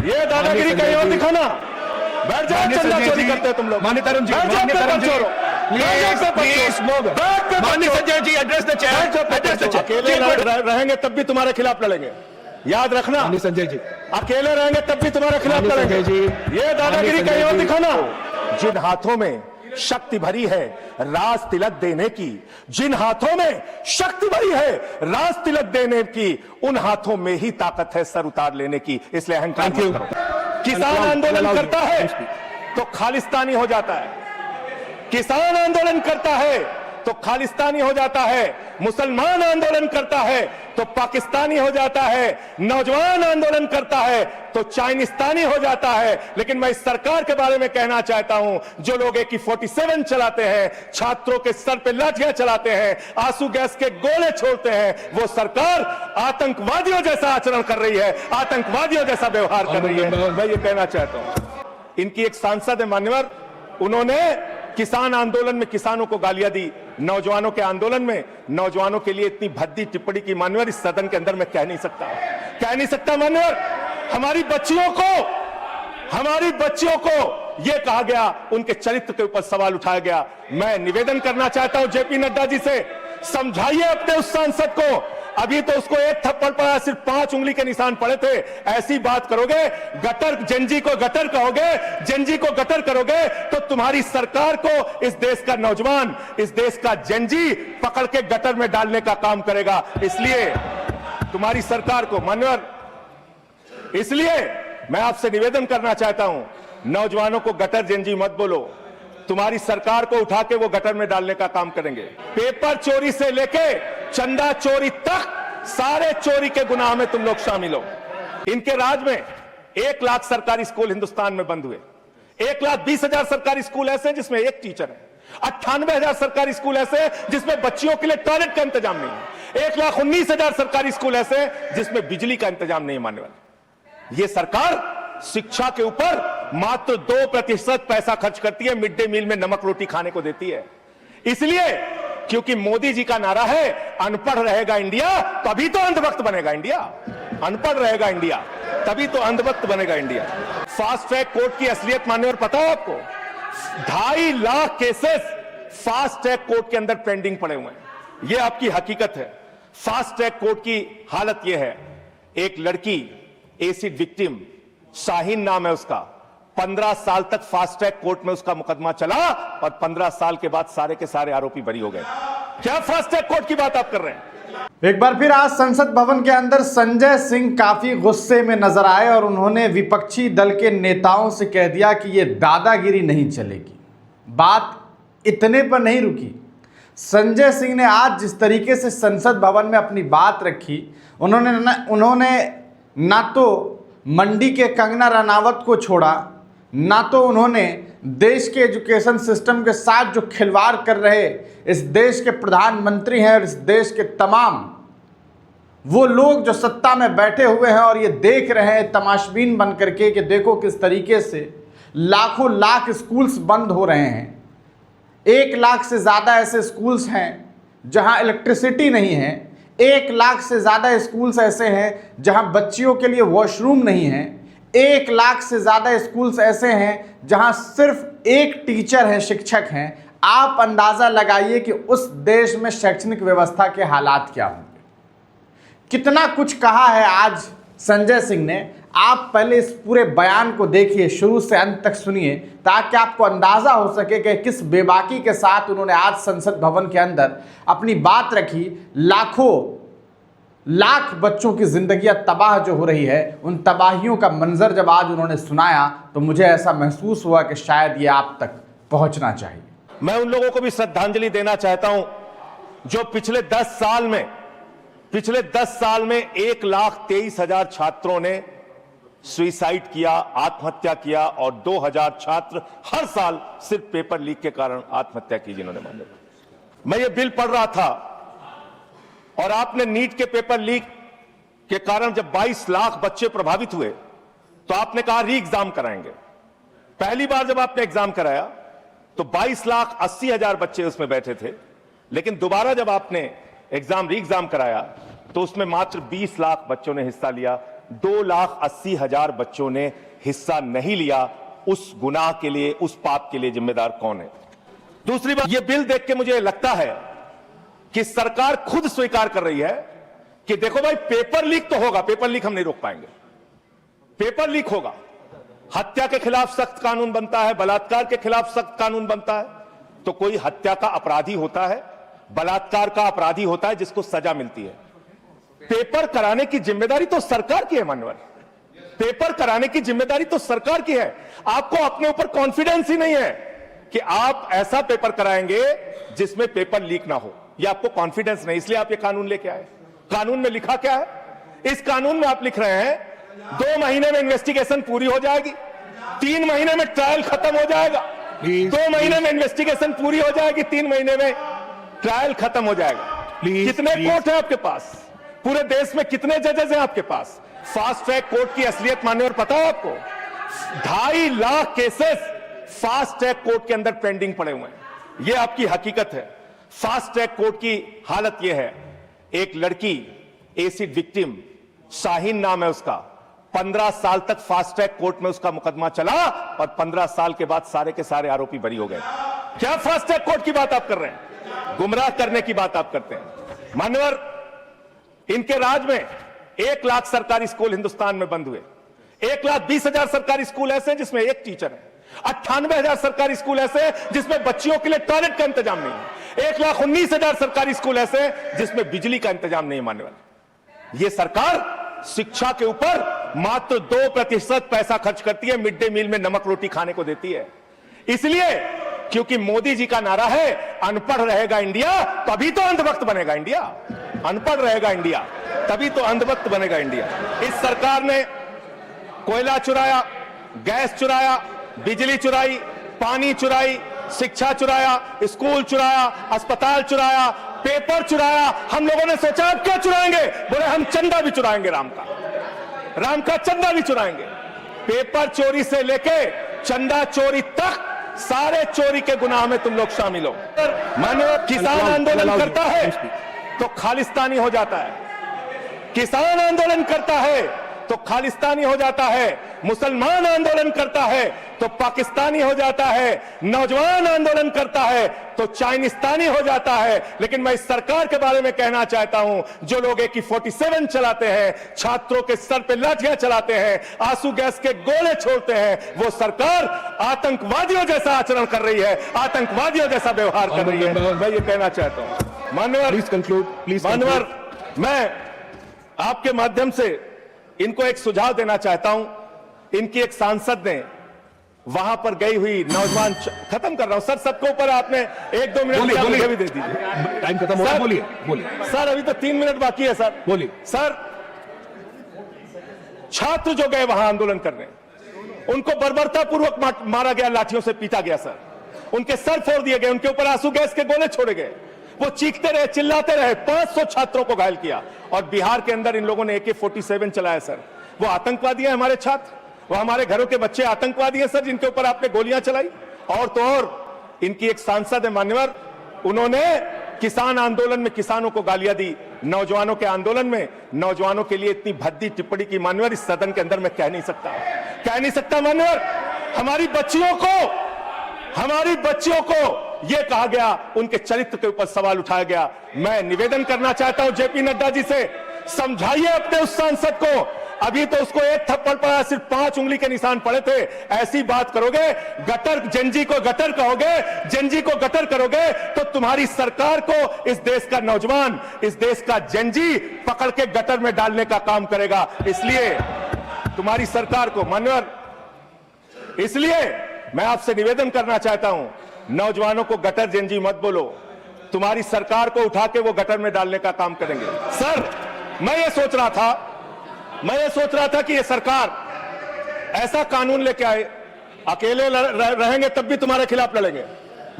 ये दादागिरी कहीं और दिखाना। बैठ जाओ, चंदा चोरी करते हो तुम लोग। माननीय तरुण जी, माननीय तरुण जी, माननीय Sanjay ji, address the chair. अकेले रहेंगे तब भी तुम्हारे खिलाफ लड़ेंगे, याद रखना। माननीय संजय जी, अकेले रहेंगे तब भी तुम्हारे खिलाफ लड़ेंगे। ये दादागिरी कहीं और दिखाना। जिन हाथों में शक्ति भरी है राज तिलक देने की, जिन हाथों में शक्ति भरी है राज तिलक देने की, उन हाथों में ही ताकत है सर उतार लेने की। इसलिए अहंकार मत करो। किसान आंदोलन करता है तो खालिस्तानी हो जाता है, किसान आंदोलन करता है तो खालिस्तानी हो जाता है, मुसलमान आंदोलन करता है तो पाकिस्तानी हो जाता है, नौजवान आंदोलन करता है तो चाइनिस्तानी हो जाता है। लेकिन मैं इस सरकार के बारे में कहना चाहता हूं, जो लोग AK-47 चलाते हैं, छात्रों के सर पे लाठियां चलाते हैं, आंसू गैस के गोले छोड़ते हैं, वो सरकार आतंकवादियों जैसा आचरण कर रही है, आतंकवादियों जैसा व्यवहार कर रही है। मैं ये कहना चाहता हूं। इनकी एक सांसद है मान्यवर, उन्होंने किसान आंदोलन में किसानों को गालियां दी, नौजवानों के आंदोलन में नौजवानों के लिए इतनी भद्दी टिप्पणी की मान्यवर इस सदन के अंदर मैं कह नहीं सकता मान्यवर। हमारी बच्चियों को यह कहा गया, उनके चरित्र के ऊपर सवाल उठाया गया। मैं निवेदन करना चाहता हूं JP नड्डा जी से, समझाइए अपने उस सांसद को। अभी तो उसको एक थप्पड़ पड़ा, सिर्फ 5 उंगली के निशान पड़े थे। ऐसी बात करोगे, गटर जेनजी को गटर कहोगे, जेनजी को गटर करोगे तो तुम्हारी सरकार को इस देश का नौजवान, इस देश का जेनजी पकड़ के गटर में डालने का काम करेगा। इसलिए तुम्हारी सरकार को मान्यवर, इसलिए मैं आपसे निवेदन करना चाहता हूं, नौजवानों को गटर जेनजी मत बोलो। तुम्हारी सरकार को उठा के वो गटर में डालने का काम करेंगे। पेपर चोरी से लेके चंदा चोरी तक सारे चोरी के गुनाह में तुम लोग शामिल हो। इनके राज में 1 लाख सरकारी स्कूल हिंदुस्तान में बंद हुए। 1,20,000 सरकारी स्कूल ऐसे हैं जिसमें एक टीचर है। 98,000 सरकारी स्कूल ऐसे हैं जिसमें बच्चियों के लिए टॉयलेट का इंतजाम नहीं है। 1,19,000 सरकारी स्कूल ऐसे हैं जिसमें बिजली का इंतजाम नहीं है। मानने वाले ये सरकार शिक्षा के ऊपर मात्र 2% पैसा खर्च करती है, मिड डे मील में नमक रोटी खाने को देती है। इसलिए क्योंकि मोदी जी का नारा है, अनपढ़ रहेगा इंडिया तभी तो अंधभक्त बनेगा इंडिया। अनपढ़ रहेगा इंडिया तभी तो अंधभक्त बनेगा इंडिया। फास्ट ट्रैक कोर्ट की असलियत मान्यवर पता है आपको? 2.5 lakh cases fast track court के अंदर पेंडिंग पड़े हुए हैं। यह आपकी हकीकत है। फास्ट ट्रैक कोर्ट की हालत यह है, एक लड़की एसिड विक्टिम, शाहीन नाम है उसका, 15 साल तक फास्ट ट्रैक कोर्ट में उसका मुकदमा चला और 15 साल के बाद सारे के सारे आरोपी बरी हो गए। क्या फास्ट ट्रैक कोर्ट की बात आप कर रहे हैं? एक बार फिर आज संसद भवन के अंदर संजय सिंह काफी गुस्से में नजर आए और उन्होंने विपक्षी दल के नेताओं से कह दिया कि यह दादागिरी नहीं चलेगी। बात इतने पर नहीं रुकी। संजय सिंह ने आज जिस तरीके से संसद भवन में अपनी बात रखी, उन्होंने ना तो मंडी के कंगना रनावत को छोड़ा, ना तो उन्होंने देश के एजुकेशन सिस्टम के साथ जो खिलवाड़ कर रहे इस देश के प्रधानमंत्री हैं और इस देश के तमाम वो लोग जो सत्ता में बैठे हुए हैं और ये देख रहे हैं तमाशबीन बन करके कि देखो किस तरीके से लाखों लाख स्कूल्स बंद हो रहे हैं। 1 लाख से ज़्यादा ऐसे स्कूल्स हैं जहां इलेक्ट्रिसिटी नहीं है। 1 लाख से ज़्यादा स्कूल्स ऐसे हैं जहां बच्चियों के लिए वॉशरूम नहीं है। 1 लाख से ज़्यादा स्कूल्स ऐसे हैं जहां सिर्फ एक टीचर है, शिक्षक हैं। आप अंदाज़ा लगाइए कि उस देश में शैक्षणिक व्यवस्था के हालात क्या होंगे। कितना कुछ कहा है आज संजय सिंह ने। आप पहले इस पूरे बयान को देखिए, शुरू से अंत तक सुनिए, ताकि आपको अंदाज़ा हो सके कि किस बेबाकी के साथ उन्होंने आज संसद भवन के अंदर अपनी बात रखी। लाख बच्चों की जिंदगियां तबाह जो हो रही है, उन तबाहियों का मंजर जब आज उन्होंने सुनाया तो मुझे ऐसा महसूस हुआ कि शायद ये आप तक पहुंचना चाहिए। मैं उन लोगों को भी श्रद्धांजलि देना चाहता हूं जो पिछले 10 साल में 1,23,000 छात्रों ने सुसाइड किया, आत्महत्या किया और 2,000 छात्र हर साल सिर्फ पेपर लीक के कारण आत्महत्या की जिन्होंने माने। मैं ये बिल पढ़ रहा था और आपने नीट के पेपर लीक के कारण जब 22 लाख बच्चे प्रभावित हुए तो आपने कहा री एग्जाम कराएंगे। पहली बार जब आपने एग्जाम कराया तो 22,80,000 बच्चे उसमें बैठे थे, लेकिन दोबारा जब आपने री एग्जाम कराया तो उसमें मात्र 20 लाख बच्चों ने हिस्सा लिया, 2,80,000 बच्चों ने हिस्सा नहीं लिया, उस गुनाह के लिए, उस पाप के लिए जिम्मेदार कौन है? दूसरी बात, यह बिल देख के मुझे लगता है कि सरकार खुद स्वीकार कर रही है कि देखो भाई, पेपर लीक तो होगा, पेपर लीक हम नहीं रोक पाएंगे, पेपर लीक होगा। हत्या के खिलाफ सख्त कानून बनता है, बलात्कार के खिलाफ सख्त कानून बनता है। तो कोई हत्या का अपराधी होता है, बलात्कार का अपराधी होता है जिसको सजा मिलती है। पेपर कराने की जिम्मेदारी तो सरकार की है मान्यवर, पेपर कराने की जिम्मेदारी तो सरकार की है। आपको अपने ऊपर कॉन्फिडेंस ही नहीं है कि आप ऐसा पेपर कराएंगे जिसमें पेपर लीक ना हो, यह आपको कॉन्फिडेंस नहीं, इसलिए आप ये कानून लेके आए। कानून में लिखा क्या है? इस कानून में आप लिख रहे हैं 2 महीने में इन्वेस्टिगेशन पूरी हो जाएगी, 3 महीने में ट्रायल खत्म हो जाएगा, 2 महीने में इन्वेस्टिगेशन पूरी हो जाएगी, 3 महीने में ट्रायल खत्म हो जाएगा। कितने कोर्ट है आपके पास? पूरे देश में कितने जजेस हैं आपके पास? फास्ट ट्रैक कोर्ट की असलियत मान्यवर पता है आपको? 2.5 lakh cases fast track court के अंदर पेंडिंग पड़े हुए हैं। यह आपकी हकीकत है। फास्ट ट्रैक कोर्ट की हालत यह है, एक लड़की एसिड विक्टिम, शाहीन नाम है उसका, 15 साल तक फास्ट ट्रैक कोर्ट में उसका मुकदमा चला और 15 साल के बाद सारे के सारे आरोपी बरी हो गए। क्या फास्ट ट्रैक कोर्ट की बात आप कर रहे हैं? गुमराह करने की बात आप करते हैं मान्यवर। इनके राज में 1 लाख सरकारी स्कूल हिंदुस्तान में बंद हुए। 1,20,000 सरकारी स्कूल ऐसे हैं जिसमें एक टीचर है। 98,000 सरकारी स्कूल ऐसे हैं जिसमें बच्चियों के लिए टॉयलेट का इंतजाम नहीं है। 1,19,000 सरकारी स्कूल ऐसे हैं जिसमें बिजली का इंतजाम नहीं है मान्यवर। यह सरकार शिक्षा के ऊपर मात्र 2% पैसा खर्च करती है, मिड डे मील में नमक रोटी खाने को देती है। इसलिए क्योंकि मोदी जी का नारा है, अनपढ़ रहेगा इंडिया तभी तो अंधभक्त बनेगा इंडिया। अनपढ़ रहेगा इंडिया तभी तो अंधभक्त बनेगा इंडिया। इस सरकार ने कोयला चुराया, गैस चुराया, बिजली चुराई, पानी चुराई, शिक्षा चुराया, स्कूल चुराया, अस्पताल चुराया, पेपर चुराया। हम लोगों ने सोचा अब क्या चुराएंगे? बोले हम चंदा भी चुराएंगे, राम का चंदा भी चुराएंगे। पेपर चोरी से लेके चंदा चोरी तक सारे चोरी के गुनाह में तुम लोग शामिल हो। मानो किसान आंदोलन करता है तो खालिस्तानी हो जाता है, किसान आंदोलन करता है तो खालिस्तानी हो जाता है, मुसलमान आंदोलन करता है तो पाकिस्तानी हो जाता है, नौजवान आंदोलन करता है तो चाइनिस्तानी हो जाता है। लेकिन मैं इस सरकार के बारे में कहना चाहता हूं, जो लोग AK-47 चलाते हैं, छात्रों के सर पे लाठियां चलाते हैं, आंसू गैस के गोले छोड़ते हैं, वो सरकार आतंकवादियों जैसा आचरण कर रही है, आतंकवादियों जैसा व्यवहार कर रही है। मैं ये कहना चाहता हूं मानवर, प्लीज कंक्लूड, प्लीज मानवर, मैं आपके माध्यम से इनको एक सुझाव देना चाहता हूं। इनकी एक सांसद ने वहां पर गई हुई नौजवान, खत्म कर रहा हूं सर, सबके ऊपर आपने 1-2 मिनट मुझे भी दे दीजिए, टाइम खत्म हो गया। बोलिए सर, अभी तो 3 मिनट बाकी है सर। बोलिए सर। छात्र जो गए वहां आंदोलन करने, उनको बर्बरतापूर्वक मारा गया, लाठियों से पीटा गया सर, उनके सर फोड़ दिए गए, उनके ऊपर आंसू गैस के गोले छोड़े गए, वो चीखते रहे, चिल्लाते रहे, 500 छात्रों को घायल किया। और बिहार के अंदर इन लोगों ने AK-47 चलाया सर। वो आतंकवादी हैं हमारे छात्र, वो हमारे घरों के बच्चे आतंकवादी हैं सर, जिनके ऊपर आपने गोलियां चलाई। और तो और इनकी एक सांसद है मान्यवर, उन्होंने किसान आंदोलन में किसानों को गालियां दी, नौजवानों के आंदोलन में नौजवानों के लिए इतनी भद्दी टिप्पणी की मान्यवर, इस सदन के अंदर मैं कह नहीं सकता मान्यवर। हमारी बच्चियों को यह कहा गया, उनके चरित्र के ऊपर सवाल उठाया गया। मैं निवेदन करना चाहता हूं JP नड्डा जी से, समझाइए अपने उस सांसद को। अभी तो उसको 1 थप्पड़ पड़ा, सिर्फ 5 उंगली के निशान पड़े थे। ऐसी बात करोगे, गटर जेनजी को गटर कहोगे, जेनजी को गटर करोगे तो तुम्हारी सरकार को इस देश का नौजवान, इस देश का जेनजी पकड़ के गटर में डालने का काम करेगा। इसलिए तुम्हारी सरकार को मान्यवर, इसलिए मैं आपसे निवेदन करना चाहता हूं, नौजवानों को गटर जेनजी मत बोलो, तुम्हारी सरकार को उठा के वो गटर में डालने का काम करेंगे। सर, मैं ये सोच रहा था कि ये सरकार ऐसा कानून लेके आए, अकेले रहेंगे तब भी तुम्हारे खिलाफ लड़ेंगे,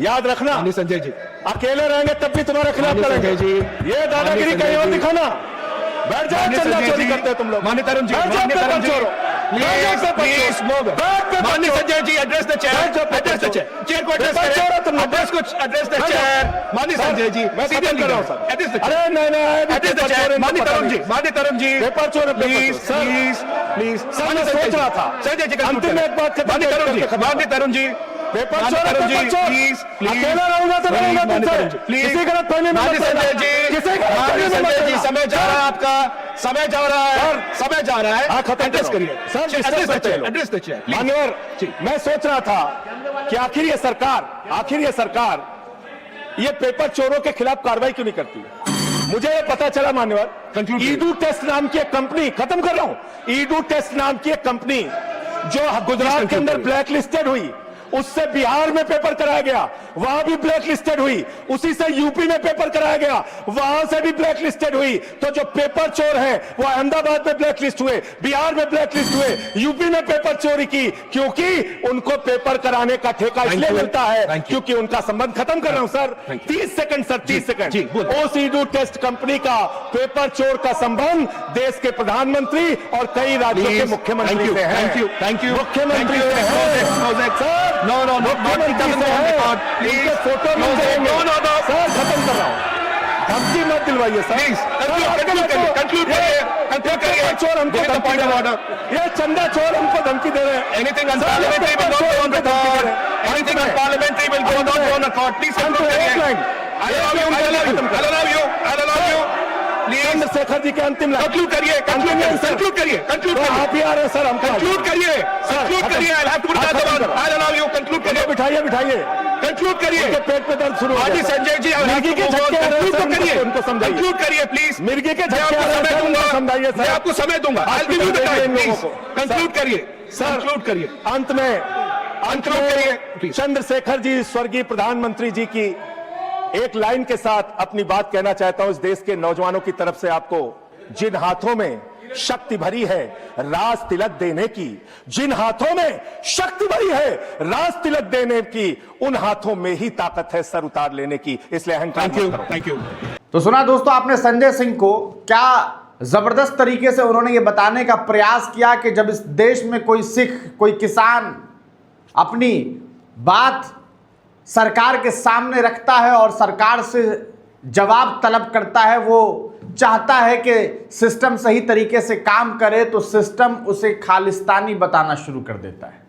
याद रखना। संजय जी, अकेले रहेंगे तब भी तुम्हारे खिलाफ लड़ेंगे। ये दादागिरी कहीं और दिखाना। बैठ जाओ, चंदा चोरी करते हो तुम लोग, मान्य तरुण जी, बैठ जाओ, प्लीज मूव। माननीय Sanjay ji address the chair, address the chair, chair को एड्रेस करें, एड्रेस को एड्रेस द चेयर। माननीय संजय जी सीधे कर रहा हूं सर, एड्रेस द चेयर, अरे नहीं एड्रेस द चेयर। माननीय तरुण जी, माननीय तरुण जी पेपर चोर, प्लीज प्लीज प्लीज। सर मैं सोच रहा था संजय जी अंतिम में एक बात खत्म माननीय तरुण जी, माननीय तरुण जी पेपर माननीय चोर, तरुण जी पेपर चोर। Please please. अकेला रहूंगा तो रहूंगा तुमसे, प्लीज किसी गलत फहमी में माननीय मत संजय रहना। जी, किसी गलत माननीय फहमी में मत संजय जी रहना। समय जा रहा है आपका, समय जा रहा है, समय जा रहा है। हाँ, खत्म एड्रेस करो। करिए sir, address the disturb chair, मत एड्रेस द चेयर। मान्यवर जी। मैं सोच रहा था कि आखिर ये सरकार ये पेपर चोरों के खिलाफ कार्रवाई क्यों नहीं करती। मुझे ये पता चला मान्यवर, Conclude ईडू टेस्ट नाम की एक कंपनी, खत्म कर रहा हूं, ईडू टेस्ट नाम की एक कंपनी जो गुजरात के अंदर ब्लैक लिस्टेड हुई, उससे बिहार में पेपर कराया गया, वहां भी ब्लैक लिस्टेड हुई, उसी से यूपी में पेपर कराया गया, वहां से भी ब्लैक लिस्टेड हुई। तो जो पेपर चोर है वो अहमदाबाद में ब्लैक लिस्ट हुए, बिहार में ब्लैक लिस्ट हुए, यूपी में पेपर चोरी की, क्योंकि उनको पेपर कराने का ठेका इसलिए मिलता है क्योंकि उनका संबंध। खत्म कर रहा हूं सर, 30 सेकंड सर, 30 सेकंड। ओस ईडू टेस्ट कंपनी का पेपर चोर का संबंध देश के प्रधानमंत्री और कई राज्यों के मुख्यमंत्री से है। थैंक यू मुख्यमंत्री से है सर, नो नो नो मुख्यमंत्री से है, प्लीज फोटो मिल जाएंगे। नो नो नो सर खत्म कर रहा हूं, धमकी मत दिलवाइए सर। प्लीज कंक्लूड करिए चोर हमको धमकी दे रहे हैं, ये चंदा चोर हमको धमकी दे रहे हैं। Anything unparliamentary will go on the court, anything unparliamentary will go on the court. Please conclude करिए। I allow you please. Chandrashekhar ji के अंतिम लाइन कंक्लूड करिए, कंक्लूड करिए। आप ही आ रहे हैं सर, हम कंक्लूड करिए। I have to put that one. I allow you conclude करिए। बिठाइए कंक्लूड करिए। उनके पेट पे दर्द शुरू हो हाजी गया। संजय जी मिर्गी के झटके आ रहे हैं सर, करिए, उनको समझाइए। कंक्लूड करिए प्लीज। मिर्गी के मैं झटके आ आपको रहे हैं समय सर, उनको दूंगा, समझाइए मैं सर। आपको समय दूंगा। I will give you the time please. Conclude करिए सर, कंक्लूड करिए। अंत में कंक्लूड करिए। चंद्रशेखर जी स्वर्गीय प्रधानमंत्री जी की एक लाइन के साथ अपनी बात कहना चाहता हूं इस देश के नौजवानों की तरफ से आपको। जिन हाथों में शक्ति भरी है राज तिलक देने की, जिन हाथों में शक्ति भरी है राज तिलक देने की, उन हाथों में ही ताकत है सर उतार लेने की, इसलिए अहंकार मत करो। Thank you. तो सुना दोस्तों आपने संजय सिंह को, क्या जबरदस्त तरीके से उन्होंने ये बताने का प्रयास किया कि जब इस देश में कोई सिख, कोई किसान अपनी बात सरकार के सामने रखता है और सरकार से जवाब तलब करता है, वो चाहता है कि सिस्टम सही तरीके से काम करे, तो सिस्टम उसे खालिस्तानी बताना शुरू कर देता है।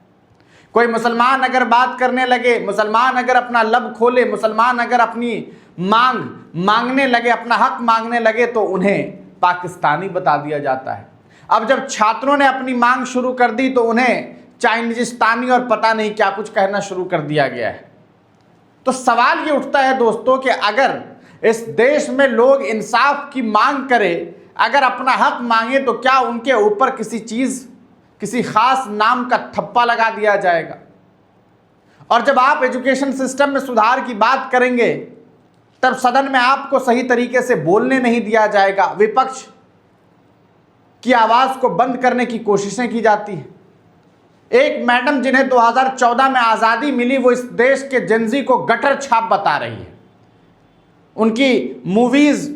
कोई मुसलमान अगर बात करने लगे, मुसलमान अगर अपना लब खोले, मुसलमान अगर अपनी मांगने लगे, अपना हक मांगने लगे, तो उन्हें पाकिस्तानी बता दिया जाता है। अब जब छात्रों ने अपनी मांग शुरू कर दी तो उन्हें चाइनीजिस्तानी और पता नहीं क्या कुछ कहना शुरू कर दिया गया है। तो सवाल ये उठता है दोस्तों कि अगर इस देश में लोग इंसाफ की मांग करें, अगर अपना हक मांगे, तो क्या उनके ऊपर किसी चीज, किसी खास नाम का ठप्पा लगा दिया जाएगा? और जब आप एजुकेशन सिस्टम में सुधार की बात करेंगे तब सदन में आपको सही तरीके से बोलने नहीं दिया जाएगा, विपक्ष की आवाज को बंद करने की कोशिशें की जाती हैं। एक मैडम जिन्हें 2014 में आज़ादी मिली, वो इस देश के जेनजी को गटर छाप बता रही है। उनकी मूवीज़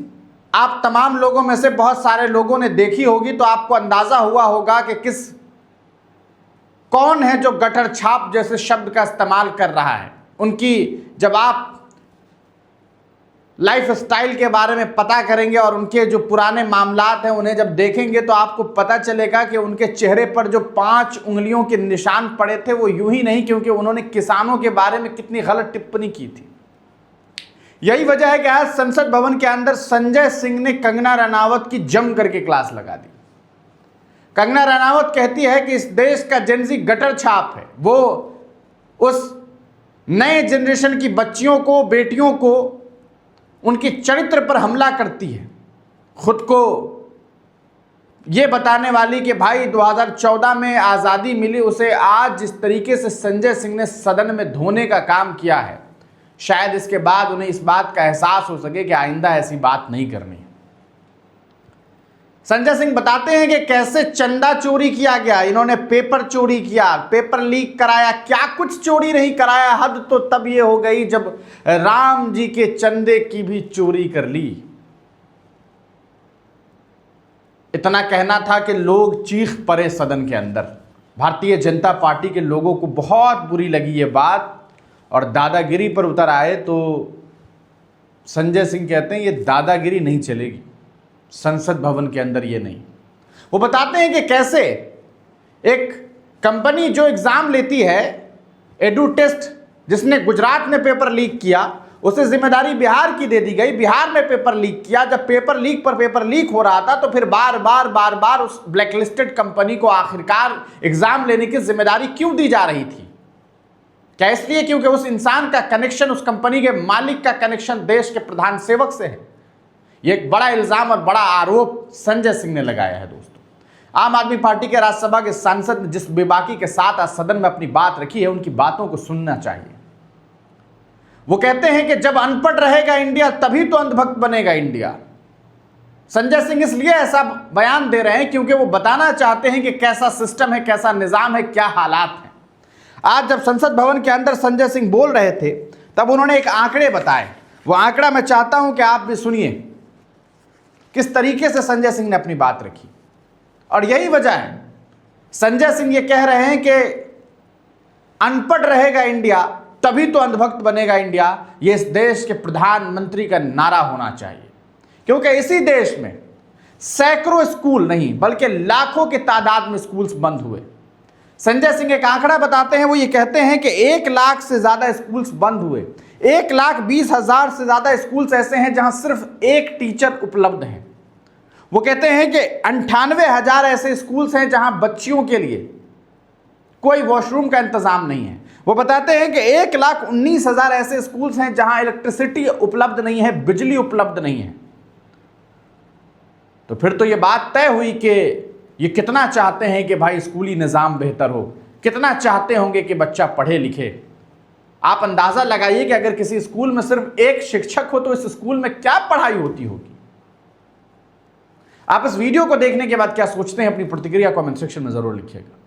आप तमाम लोगों में से बहुत सारे लोगों ने देखी होगी, तो आपको अंदाज़ा हुआ होगा कि कौन है जो गटर छाप जैसे शब्द का इस्तेमाल कर रहा है। उनकी जब आप लाइफ स्टाइल के बारे में पता करेंगे और उनके जो पुराने मामलात हैं उन्हें जब देखेंगे, तो आपको पता चलेगा कि उनके चेहरे पर जो 5 उंगलियों के निशान पड़े थे वो यूं ही नहीं, क्योंकि उन्होंने किसानों के बारे में कितनी गलत टिप्पणी की थी। यही वजह है कि आज संसद भवन के अंदर संजय सिंह ने कंगना रनावत की जम करके क्लास लगा दी। कंगना रनावत कहती है कि इस देश का जेनजी गटर छाप है, वो उस नए जनरेशन की बच्चियों को, बेटियों को, उनके चरित्र पर हमला करती है, खुद को ये बताने वाली कि भाई 2014 में आज़ादी मिली, उसे आज जिस तरीके से संजय सिंह ने सदन में धोने का काम किया है, शायद इसके बाद उन्हें इस बात का एहसास हो सके कि आइंदा ऐसी बात नहीं करनी है। संजय सिंह बताते हैं कि कैसे चंदा चोरी किया गया, इन्होंने पेपर चोरी किया, पेपर लीक कराया, क्या कुछ चोरी नहीं कराया। हद तो तब ये हो गई जब राम जी के चंदे की भी चोरी कर ली। इतना कहना था कि लोग चीख पड़े सदन के अंदर। भारतीय जनता पार्टी के लोगों को बहुत बुरी लगी ये बात और दादागिरी पर उतर आए। तो संजय सिंह कहते हैं ये दादागिरी नहीं चलेगी संसद भवन के अंदर, ये नहीं। वो बताते हैं कि कैसे एक कंपनी जो एग्जाम लेती है एडू टेस्ट, जिसने गुजरात में पेपर लीक किया, उसे जिम्मेदारी बिहार की दे दी गई। बिहार में पेपर लीक किया। जब पेपर लीक पर पेपर लीक हो रहा था तो फिर बार बार उस ब्लैकलिस्टेड कंपनी को आखिरकार एग्जाम लेने की जिम्मेदारी क्यों दी जा रही थी? क्या इसलिए क्योंकि उस इंसान का कनेक्शन, उस कंपनी के मालिक का कनेक्शन देश के प्रधान सेवक से है? यह एक बड़ा इल्जाम और बड़ा आरोप संजय सिंह ने लगाया है। दोस्तों, आम आदमी पार्टी के राज्यसभा के सांसद ने जिस बेबाकी के साथ आज सदन में अपनी बात रखी है, उनकी बातों को सुनना चाहिए। वो कहते हैं कि जब अनपढ़ रहेगा इंडिया तभी तो अंधभक्त बनेगा इंडिया। संजय सिंह इसलिए ऐसा बयान दे रहे हैं क्योंकि वो बताना चाहते हैं कि कैसा सिस्टम है, कैसा निजाम है, क्या हालात हैं। आज जब संसद भवन के अंदर संजय सिंह बोल रहे थे तब उन्होंने एक आंकड़े बताए। वो आंकड़ा मैं चाहता हूं कि आप भी सुनिए किस तरीके से संजय सिंह ने अपनी बात रखी। और यही वजह है, संजय सिंह ये कह रहे हैं कि अनपढ़ रहेगा इंडिया तभी तो अंधभक्त बनेगा इंडिया। ये इस देश के प्रधानमंत्री का नारा होना चाहिए, क्योंकि इसी देश में सैकड़ों स्कूल नहीं बल्कि लाखों की तादाद में स्कूल्स बंद हुए। संजय सिंह एक आंकड़ा बताते हैं। वो ये कहते हैं कि 1 लाख से ज्यादा स्कूल्स बंद हुए। 1,20,000 से ज्यादा स्कूल्स ऐसे हैं जहां सिर्फ एक टीचर उपलब्ध हैं। वो कहते हैं कि 98,000 ऐसे स्कूल्स हैं जहां बच्चियों के लिए कोई वॉशरूम का इंतजाम नहीं है। वो बताते हैं कि 1,19,000 ऐसे स्कूल्स हैं जहां इलेक्ट्रिसिटी उपलब्ध नहीं है, बिजली उपलब्ध नहीं है। तो फिर तो ये बात तय हुई कि ये कितना चाहते हैं कि भाई स्कूली निज़ाम बेहतर हो, कितना चाहते होंगे कि बच्चा पढ़े लिखे। आप अंदाज़ा लगाइए कि अगर किसी स्कूल में सिर्फ एक शिक्षक हो तो इस स्कूल में क्या पढ़ाई होती होगी। आप इस वीडियो को देखने के बाद क्या सोचते हैं, अपनी प्रतिक्रिया कमेंट सेक्शन में ज़रूर लिखिएगा।